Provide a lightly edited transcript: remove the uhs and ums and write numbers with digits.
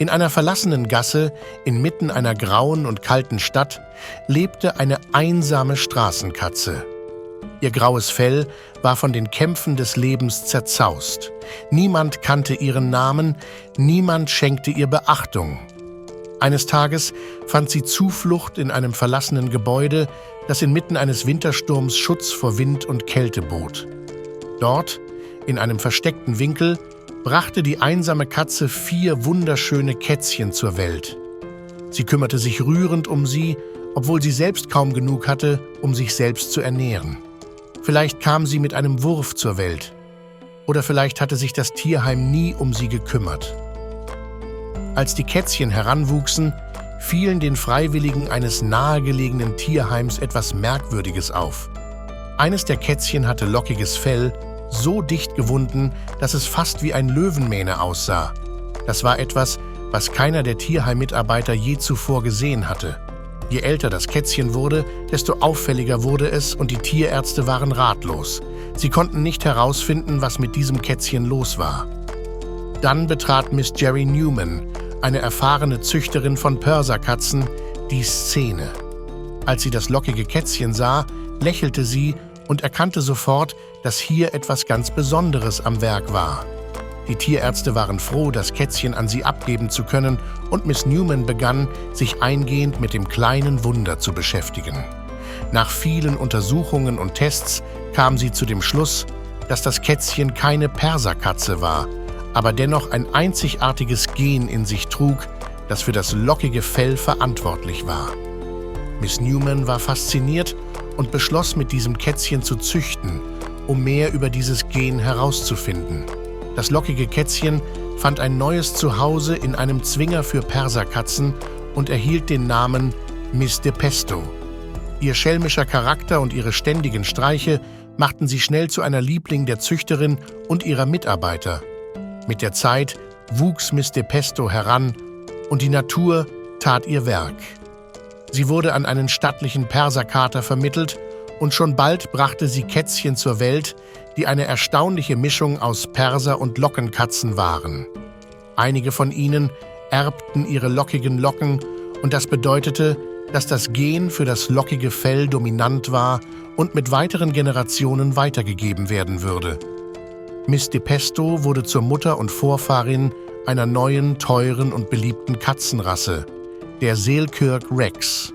In einer verlassenen Gasse, inmitten einer grauen und kalten Stadt, lebte eine einsame Straßenkatze. Ihr graues Fell war von den Kämpfen des Lebens zerzaust. Niemand kannte ihren Namen, niemand schenkte ihr Beachtung. Eines Tages fand sie Zuflucht in einem verlassenen Gebäude, das inmitten eines Wintersturms Schutz vor Wind und Kälte bot. Dort, in einem versteckten Winkel, brachte die einsame Katze 4 wunderschöne Kätzchen zur Welt. Sie kümmerte sich rührend um sie, obwohl sie selbst kaum genug hatte, um sich selbst zu ernähren. Vielleicht kam sie mit einem Wurf zur Welt. Oder vielleicht hatte sich das Tierheim nie um sie gekümmert. Als die Kätzchen heranwuchsen, fielen den Freiwilligen eines nahegelegenen Tierheims etwas Merkwürdiges auf. Eines der Kätzchen hatte lockiges Fell, so dicht gewunden, dass es fast wie ein Löwenmähne aussah. Das war etwas, was keiner der Tierheim-Mitarbeiter je zuvor gesehen hatte. Je älter das Kätzchen wurde, desto auffälliger wurde es und die Tierärzte waren ratlos. Sie konnten nicht herausfinden, was mit diesem Kätzchen los war. Dann betrat Miss Jerry Newman, eine erfahrene Züchterin von Perserkatzen, die Szene. Als sie das lockige Kätzchen sah, lächelte sie und erkannte sofort, dass hier etwas ganz Besonderes am Werk war. Die Tierärzte waren froh, das Kätzchen an sie abgeben zu können, und Miss Newman begann, sich eingehend mit dem kleinen Wunder zu beschäftigen. Nach vielen Untersuchungen und Tests kam sie zu dem Schluss, dass das Kätzchen keine Perserkatze war, aber dennoch ein einzigartiges Gen in sich trug, das für das lockige Fell verantwortlich war. Miss Newman war fasziniert und beschloss, mit diesem Kätzchen zu züchten, um mehr über dieses Gen herauszufinden. Das lockige Kätzchen fand ein neues Zuhause in einem Zwinger für Perserkatzen und erhielt den Namen Miss de Pesto. Ihr schelmischer Charakter und ihre ständigen Streiche machten sie schnell zu einer Liebling der Züchterin und ihrer Mitarbeiter. Mit der Zeit wuchs Miss de Pesto heran und die Natur tat ihr Werk. Sie wurde an einen stattlichen Perserkater vermittelt und schon bald brachte sie Kätzchen zur Welt, die eine erstaunliche Mischung aus Perser- und Lockenkatzen waren. Einige von ihnen erbten ihre lockigen Locken und das bedeutete, dass das Gen für das lockige Fell dominant war und mit weiteren Generationen weitergegeben werden würde. Miss de Pesto wurde zur Mutter und Vorfahrin einer neuen, teuren und beliebten Katzenrasse, der Selkirk Rex.